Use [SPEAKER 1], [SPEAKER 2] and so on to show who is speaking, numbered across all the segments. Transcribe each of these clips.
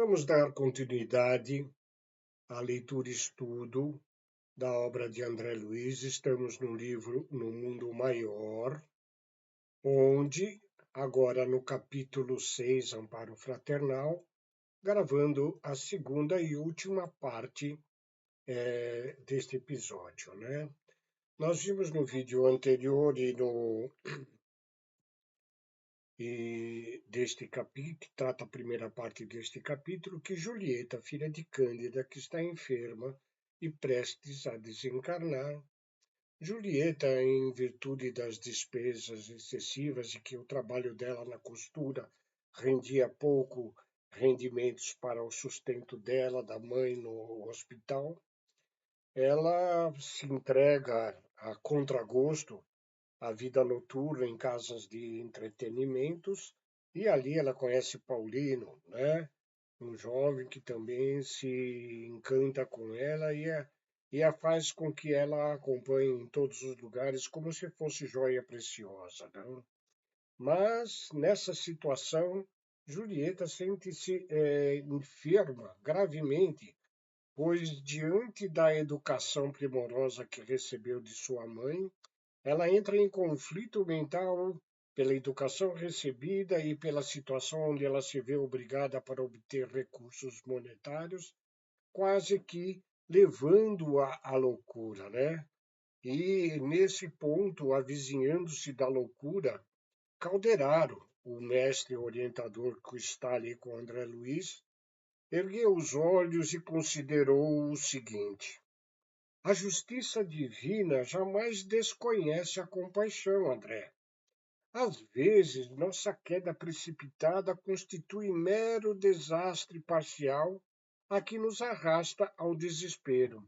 [SPEAKER 1] Vamos dar continuidade à leitura e estudo da obra de André Luiz. Estamos no livro No Mundo Maior, onde, agora no capítulo 6, Amparo Fraternal, gravando a segunda e última parte deste episódio, né? Nós vimos no vídeo anterior deste capítulo, que trata a primeira parte deste capítulo, que Julieta, filha de Cândida, que está enferma e prestes a desencarnar, Julieta, em virtude das despesas excessivas e que o trabalho dela na costura rendia pouco rendimentos para o sustento dela, da mãe no hospital, ela se entrega a contragosto à vida noturna em casas de entretenimentos, e ali ela conhece Paulino, né? Um jovem que também se encanta com ela e a faz com que ela a acompanhe em todos os lugares como se fosse joia preciosa, né? Mas nessa situação, Julieta sente-se enferma gravemente, pois diante da educação primorosa que recebeu de sua mãe, ela entra em conflito mental pela educação recebida e pela situação onde ela se vê obrigada para obter recursos monetários, quase que levando-a à loucura, né? E nesse ponto, avizinhando-se da loucura, Calderaro, o mestre orientador que está ali com André Luiz, ergueu os olhos e considerou o seguinte: a justiça divina jamais desconhece a compaixão, André. Às vezes, nossa queda precipitada constitui mero desastre parcial a que nos arrasta ao desespero.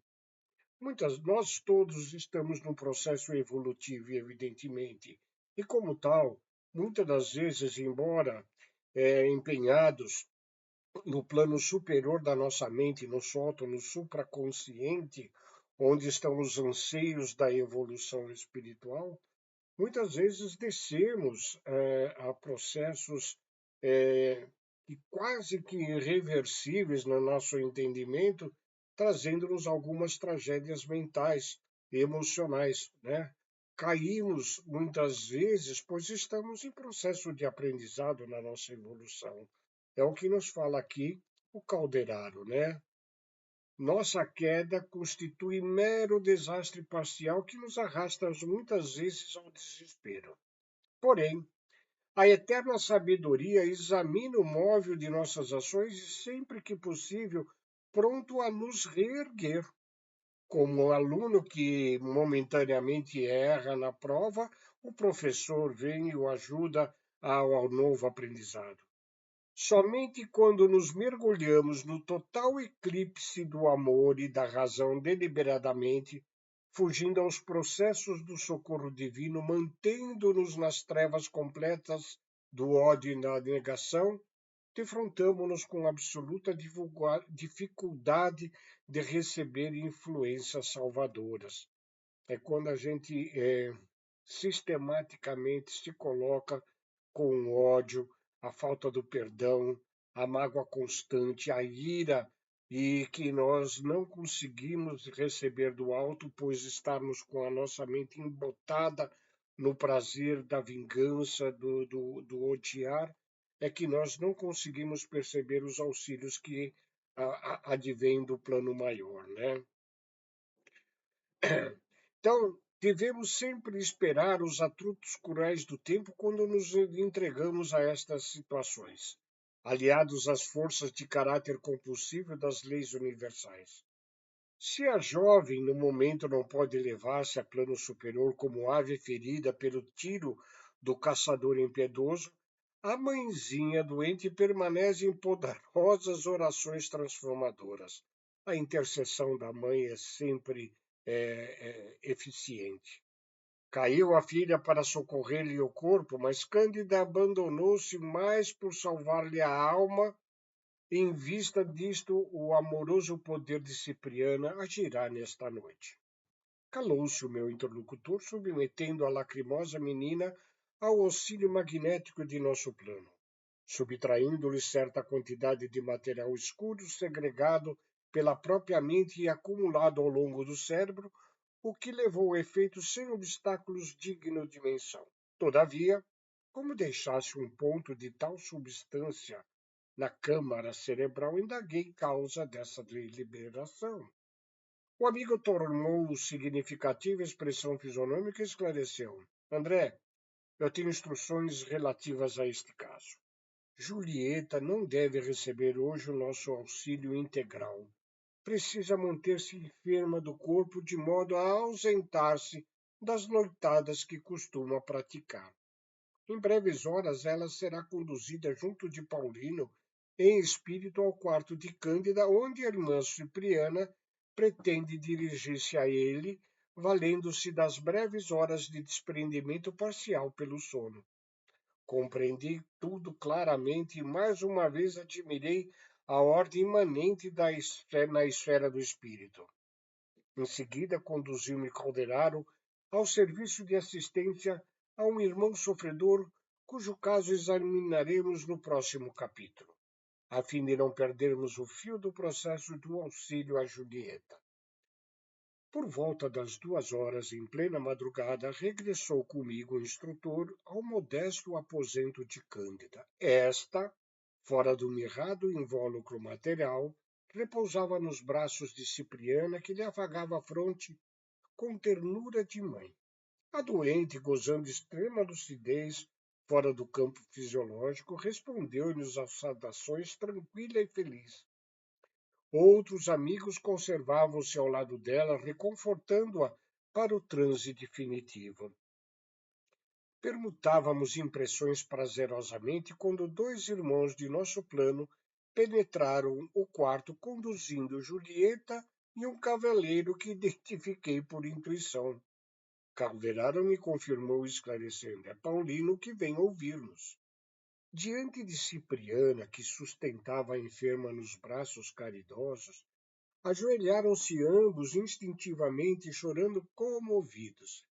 [SPEAKER 1] Nós todos estamos num processo evolutivo, evidentemente, e como tal, muitas das vezes, embora empenhados no plano superior da nossa mente, no sótão, no supraconsciente, onde estão os anseios da evolução espiritual, muitas vezes descemos a processos quase que irreversíveis no nosso entendimento, trazendo-nos algumas tragédias mentais e emocionais, né? Caímos muitas vezes, pois estamos em processo de aprendizado na nossa evolução. É o que nos fala aqui o Calderaro, né? Nossa queda constitui mero desastre parcial que nos arrasta muitas vezes ao desespero. Porém, a eterna sabedoria examina o móvel de nossas ações e, sempre que possível, pronto a nos reerguer. Como o aluno que momentaneamente erra na prova, o professor vem e o ajuda ao novo aprendizado. Somente quando nos mergulhamos no total eclipse do amor e da razão deliberadamente, fugindo aos processos do socorro divino, mantendo-nos nas trevas completas do ódio e da negação, defrontamos-nos com absoluta dificuldade de receber influências salvadoras. É quando a gente sistematicamente se coloca com o ódio, a falta do perdão, a mágoa constante, a ira, e que nós não conseguimos receber do alto, pois estarmos com a nossa mente embotada no prazer da vingança, do odiar, é que nós não conseguimos perceber os auxílios que advêm do plano maior, né? Então, devemos sempre esperar os atritos cruéis do tempo quando nos entregamos a estas situações, aliados às forças de caráter compulsivo das leis universais. Se a jovem, no momento, não pode elevar-se a plano superior como ave ferida pelo tiro do caçador impiedoso, a mãezinha doente permanece em poderosas orações transformadoras. A intercessão da mãe é sempre eficiente. Caiu a filha para socorrer-lhe o corpo, mas Cândida abandonou-se mais por salvar-lhe a alma. Em vista disto, o amoroso poder de Cipriana agirá nesta noite. Calou-se o meu interlocutor, submetendo a lacrimosa menina ao auxílio magnético de nosso plano. subtraindo-lhe certa quantidade de material escuro segregado pela própria mente e acumulado ao longo do cérebro, o que levou a efeito sem obstáculos digno de menção. Todavia, como deixasse um ponto de tal substância na câmara cerebral, indaguei causa dessa deliberação. O amigo tornou significativa a expressão fisionômica e esclareceu. André, eu tenho instruções relativas a este caso. Julieta não deve receber hoje o nosso auxílio integral. Precisa manter-se enferma do corpo de modo a ausentar-se das noitadas que costuma praticar. Em breves horas ela será conduzida junto de Paulino em espírito ao quarto de Cândida, onde a irmã Cipriana pretende dirigir-se a ele, valendo-se das breves horas de desprendimento parcial pelo sono. Compreendi tudo claramente e mais uma vez admirei a ordem imanente na esfera do espírito. Em seguida, conduziu-me Calderaro ao serviço de assistência a um irmão sofredor, cujo caso examinaremos no próximo capítulo, a fim de não perdermos o fio do processo do auxílio a Julieta. Por volta das 2 horas, em plena madrugada, regressou comigo o instrutor ao modesto aposento de Cândida. Esta, fora do mirrado invólucro material, repousava nos braços de Cipriana, que lhe afagava a fronte com ternura de mãe. A doente, gozando extrema lucidez, fora do campo fisiológico, respondeu-lhes às saudações tranquila e feliz. Outros amigos conservavam-se ao lado dela, reconfortando-a para o transe definitivo. Permutávamos impressões prazerosamente quando 2 irmãos de nosso plano penetraram o quarto conduzindo Julieta e um cavaleiro que identifiquei por intuição. Calderaro me confirmou esclarecendo: é Paulino que vem ouvir-nos. Diante de Cipriana, que sustentava a enferma nos braços caridosos, ajoelharam-se ambos instintivamente, chorando comovidos.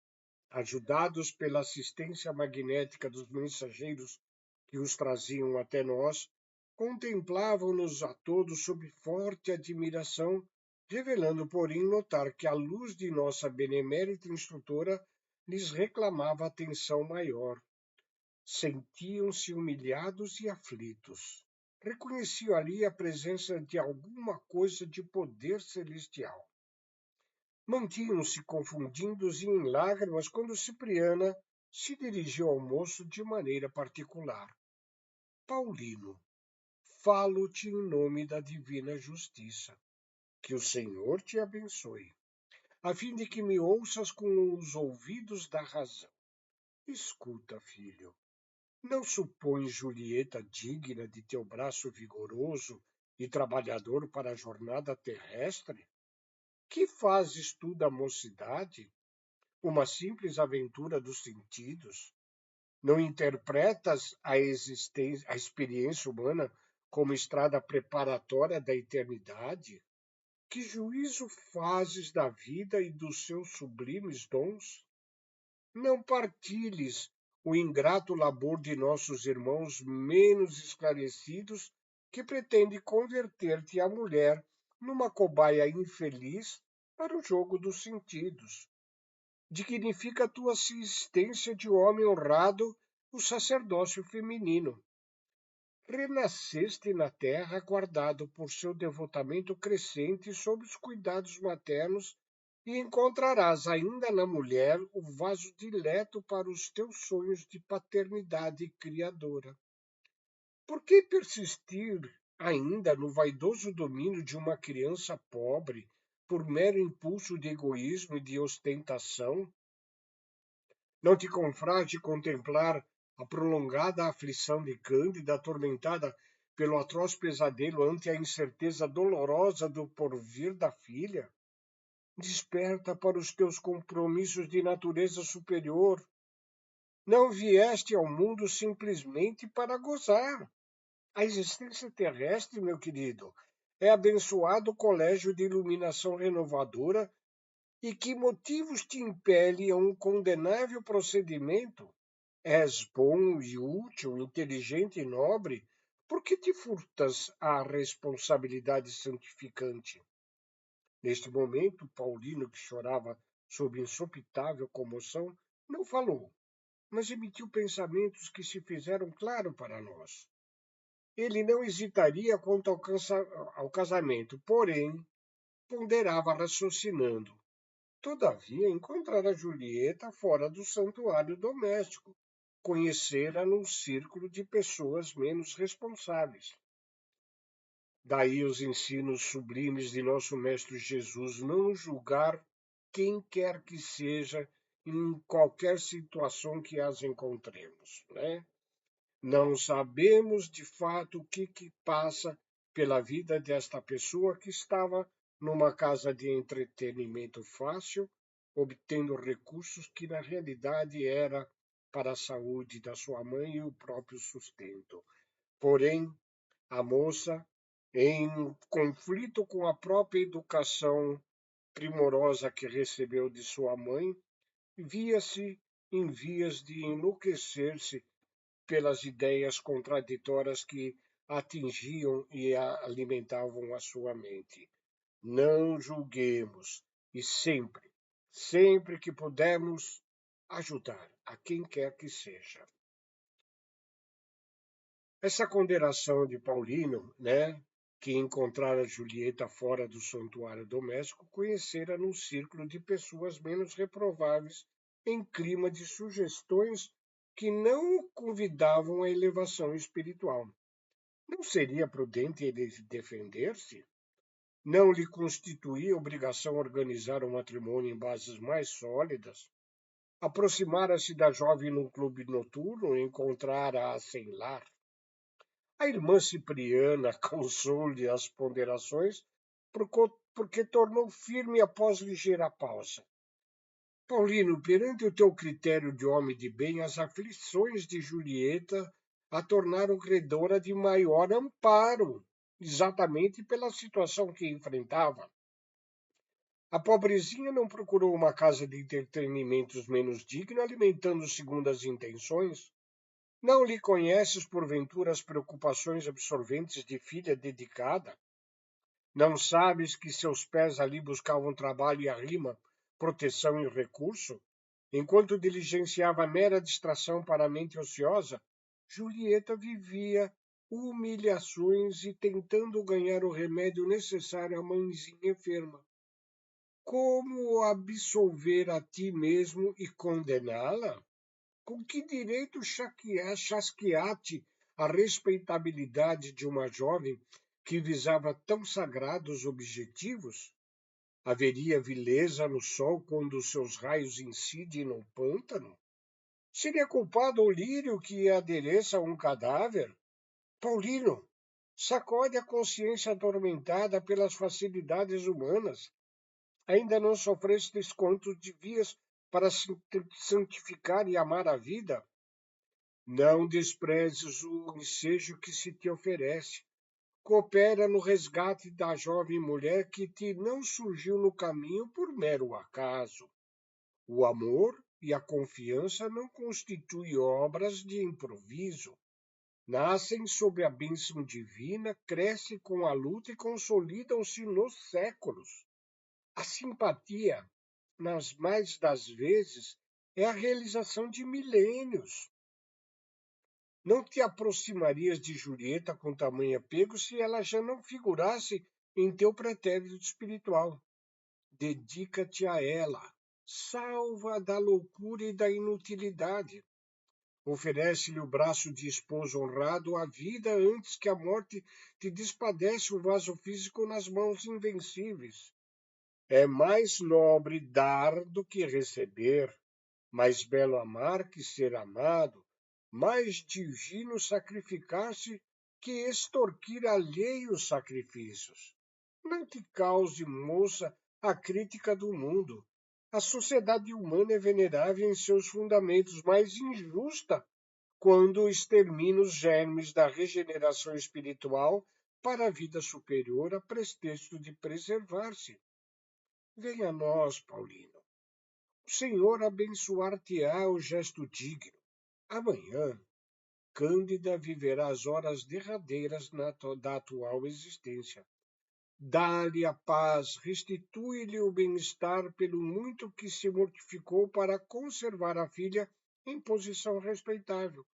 [SPEAKER 1] Ajudados pela assistência magnética dos mensageiros que os traziam até nós, contemplavam-nos a todos sob forte admiração, revelando, porém, notar que a luz de nossa benemérita instrutora lhes reclamava atenção maior. Sentiam-se humilhados e aflitos. Reconheciam ali a presença de alguma coisa de poder celestial. Mantinham-se confundidos e em lágrimas quando Cipriana se dirigiu ao moço de maneira particular. Paulino, falo-te em nome da divina justiça. Que o Senhor te abençoe, a fim de que me ouças com os ouvidos da razão. Escuta, filho, não supões Julieta digna de teu braço vigoroso e trabalhador para a jornada terrestre? Que fazes tu da mocidade? Uma simples aventura dos sentidos? Não interpretas a experiência humana como estrada preparatória da eternidade? Que juízo fazes da vida e dos seus sublimes dons? Não partilhes o ingrato labor de nossos irmãos menos esclarecidos, que pretende converter-te a mulher numa cobaia infeliz para o jogo dos sentidos. Dignifica a tua assistência de homem honrado o sacerdócio feminino. Renasceste na terra guardado por seu devotamento crescente sob os cuidados maternos e encontrarás ainda na mulher o vaso dileto para os teus sonhos de paternidade criadora. Por que persistir ainda no vaidoso domínio de uma criança pobre, por mero impulso de egoísmo e de ostentação? Não te confrage contemplar a prolongada aflição de Cândida, atormentada pelo atroz pesadelo ante a incerteza dolorosa do porvir da filha? Desperta para os teus compromissos de natureza superior. Não vieste ao mundo simplesmente para gozar. A existência terrestre, meu querido, é abençoado colégio de iluminação renovadora. E que motivos te impelem a um condenável procedimento? És bom e útil, inteligente e nobre, por que te furtas à responsabilidade santificante? Neste momento, Paulino, que chorava sob insopitável comoção, não falou, mas emitiu pensamentos que se fizeram claro para nós. Ele não hesitaria quanto ao casamento, porém, ponderava raciocinando. Todavia, encontrara Julieta fora do santuário doméstico, conhecera num círculo de pessoas menos responsáveis. Daí os ensinos sublimes de nosso Mestre Jesus, não julgar quem quer que seja em qualquer situação que as encontremos, né? Não sabemos de fato o que passa pela vida desta pessoa que estava numa casa de entretenimento fácil, obtendo recursos que na realidade era para a saúde da sua mãe e o próprio sustento. Porém, a moça, em conflito com a própria educação primorosa que recebeu de sua mãe, via-se em vias de enlouquecer-se pelas ideias contraditórias que atingiam e alimentavam a sua mente. Não julguemos e sempre que pudermos, ajudar a quem quer que seja. Essa condenação de Paulino, né, que encontrara Julieta fora do santuário doméstico, conhecera num círculo de pessoas menos reprováveis, em clima de sugestões que não o convidavam à elevação espiritual. Não seria prudente ele defender-se? Não lhe constituía obrigação organizar um matrimônio em bases mais sólidas? Aproximara-se da jovem num clube noturno e encontrara-a sem lar? A irmã Cipriana causou-lhe as ponderações, porque tornou firme após ligeira pausa. Paulino, perante o teu critério de homem de bem, as aflições de Julieta a tornaram credora de maior amparo, exatamente pela situação que enfrentava. A pobrezinha não procurou uma casa de entretenimentos menos digna, alimentando segundo as intenções. Não lhe conheces, porventura, as preocupações absorventes de filha dedicada? Não sabes que seus pés ali buscavam trabalho e arrima, proteção e recurso? Enquanto diligenciava mera distração para a mente ociosa, Julieta vivia humilhações e tentando ganhar o remédio necessário à mãezinha enferma. Como absolver a ti mesmo e condená-la? Com que direito chasquear-te a respeitabilidade de uma jovem que visava tão sagrados objetivos? Haveria vileza no sol quando seus raios incidem no pântano? Seria culpado o lírio que adereça um cadáver? Paulino, sacode a consciência atormentada pelas facilidades humanas. Ainda não sofrestes quanto devias para santificar e amar a vida? Não desprezes o ensejo que se te oferece. Coopera no resgate da jovem mulher que te não surgiu no caminho por mero acaso. O amor e a confiança não constituem obras de improviso. Nascem sob a bênção divina, crescem com a luta e consolidam-se nos séculos. A simpatia, nas mais das vezes, é a realização de milênios. Não te aproximarias de Julieta com tamanho apego se ela já não figurasse em teu pretérito espiritual. Dedica-te a ela, salva da loucura e da inutilidade. Oferece-lhe o braço de esposo honrado à vida antes que a morte te despadece o vaso físico nas mãos invencíveis. É mais nobre dar do que receber, mais belo amar que ser amado, mais digno sacrificar-se que extorquir alheios sacrifícios. Não te cause, moça, a crítica do mundo. A sociedade humana é venerável em seus fundamentos, mas injusta quando extermina os germes da regeneração espiritual para a vida superior a pretexto de preservar-se. Venha a nós, Paulino. O Senhor abençoar-te-á o gesto digno. Amanhã, Cândida viverá as horas derradeiras da atual existência. Dá-lhe a paz, restitui-lhe o bem-estar pelo muito que se mortificou para conservar a filha em posição respeitável.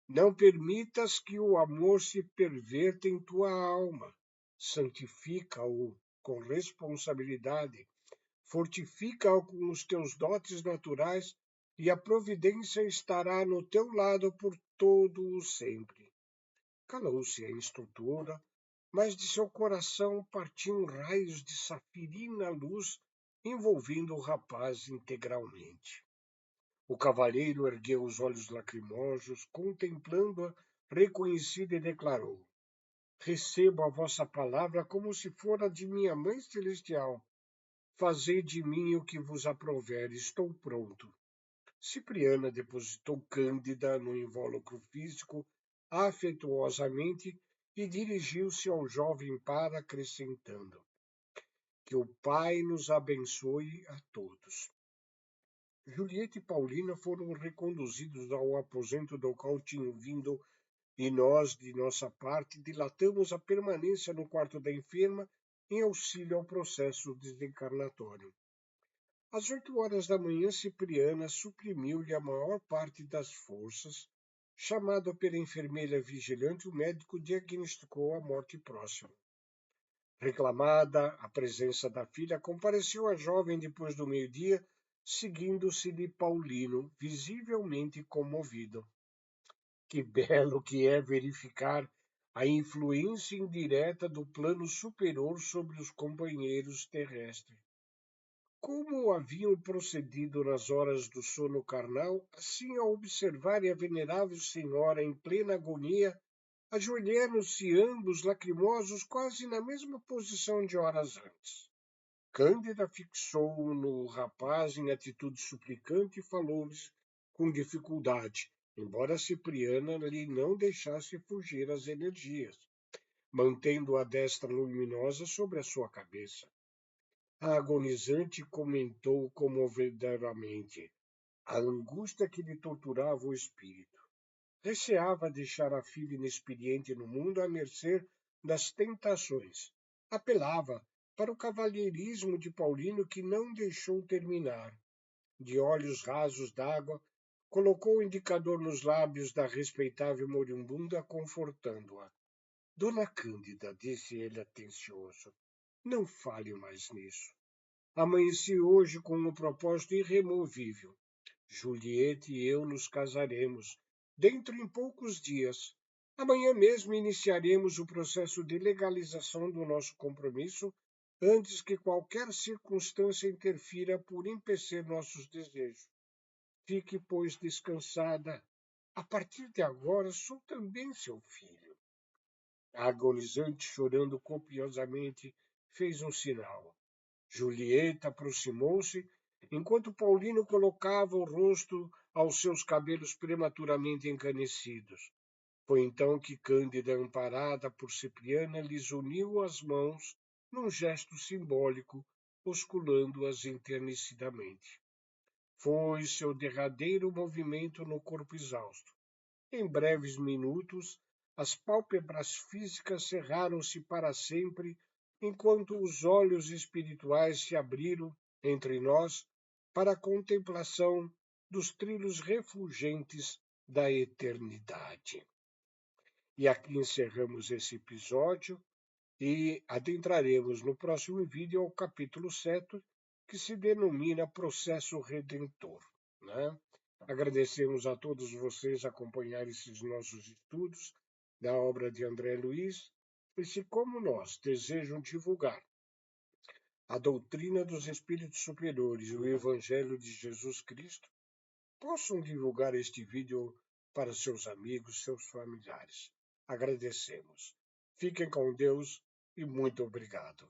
[SPEAKER 1] Não permitas que o amor se perverta em tua alma. Santifica-o com responsabilidade, fortifica-o com os teus dotes naturais e a providência estará no teu lado por todo o sempre. Calou-se a instrutora, mas de seu coração partiam raios de safirina luz, envolvendo o rapaz integralmente. O cavalheiro ergueu os olhos lacrimosos, contemplando-a reconhecida, e declarou: Recebo a vossa palavra como se fora de minha mãe celestial. Fazei de mim o que vos aprouver, estou pronto. Cipriana depositou Cândida no invólucro físico afetuosamente e dirigiu-se ao jovem par, acrescentando: Que o Pai nos abençoe a todos. Julieta e Paulina foram reconduzidos ao aposento do qual tinham vindo e nós, de nossa parte, dilatamos a permanência no quarto da enferma em auxílio ao processo desencarnatório. Às 8 horas da manhã, Cipriana suprimiu-lhe a maior parte das forças. Chamado pela enfermeira vigilante, o médico diagnosticou a morte próxima. Reclamada a presença da filha, compareceu a jovem depois do meio-dia, seguindo-se-lhe Paulino, visivelmente comovido. Que belo que é verificar a influência indireta do plano superior sobre os companheiros terrestres. Como haviam procedido nas horas do sono carnal, assim ao observarem a venerável senhora em plena agonia, ajoelharam-se ambos lacrimosos quase na mesma posição de horas antes. Cândida fixou no rapaz em atitude suplicante e falou-lhes com dificuldade, embora Cipriana lhe não deixasse fugir as energias, mantendo a destra luminosa sobre a sua cabeça. A agonizante comentou comovedoramente a angústia que lhe torturava o espírito. Receava deixar a filha inexperiente no mundo à mercê das tentações. Apelava para o cavalheirismo de Paulino, que não deixou terminar. De olhos rasos d'água, colocou o indicador nos lábios da respeitável moribunda, confortando-a. Dona Cândida, disse ele atencioso, não fale mais nisso. Amanheci hoje com um propósito irremovível. Julieta e eu nos casaremos, dentro em poucos dias. Amanhã mesmo iniciaremos o processo de legalização do nosso compromisso, antes que qualquer circunstância interfira por empecer nossos desejos. Fique, pois, descansada. A partir de agora sou também seu filho. A agonizante, chorando copiosamente, fez um sinal. Julieta aproximou-se, enquanto Paulino colocava o rosto aos seus cabelos prematuramente encanecidos. Foi então que Cândida, amparada por Cipriana, lhes uniu as mãos num gesto simbólico, osculando-as enternecidamente. Foi seu derradeiro movimento no corpo exausto. Em breves minutos, as pálpebras físicas cerraram-se para sempre, enquanto os olhos espirituais se abriram entre nós para a contemplação dos trilhos refulgentes da eternidade. E aqui encerramos esse episódio e adentraremos no próximo vídeo ao capítulo 7, que se denomina Processo Redentor, né? Agradecemos a todos vocês acompanharem esses nossos estudos da obra de André Luiz, e se, como nós, desejam divulgar a doutrina dos espíritos superiores e o Evangelho de Jesus Cristo, possam divulgar este vídeo para seus amigos, seus familiares. Agradecemos. Fiquem com Deus e muito obrigado.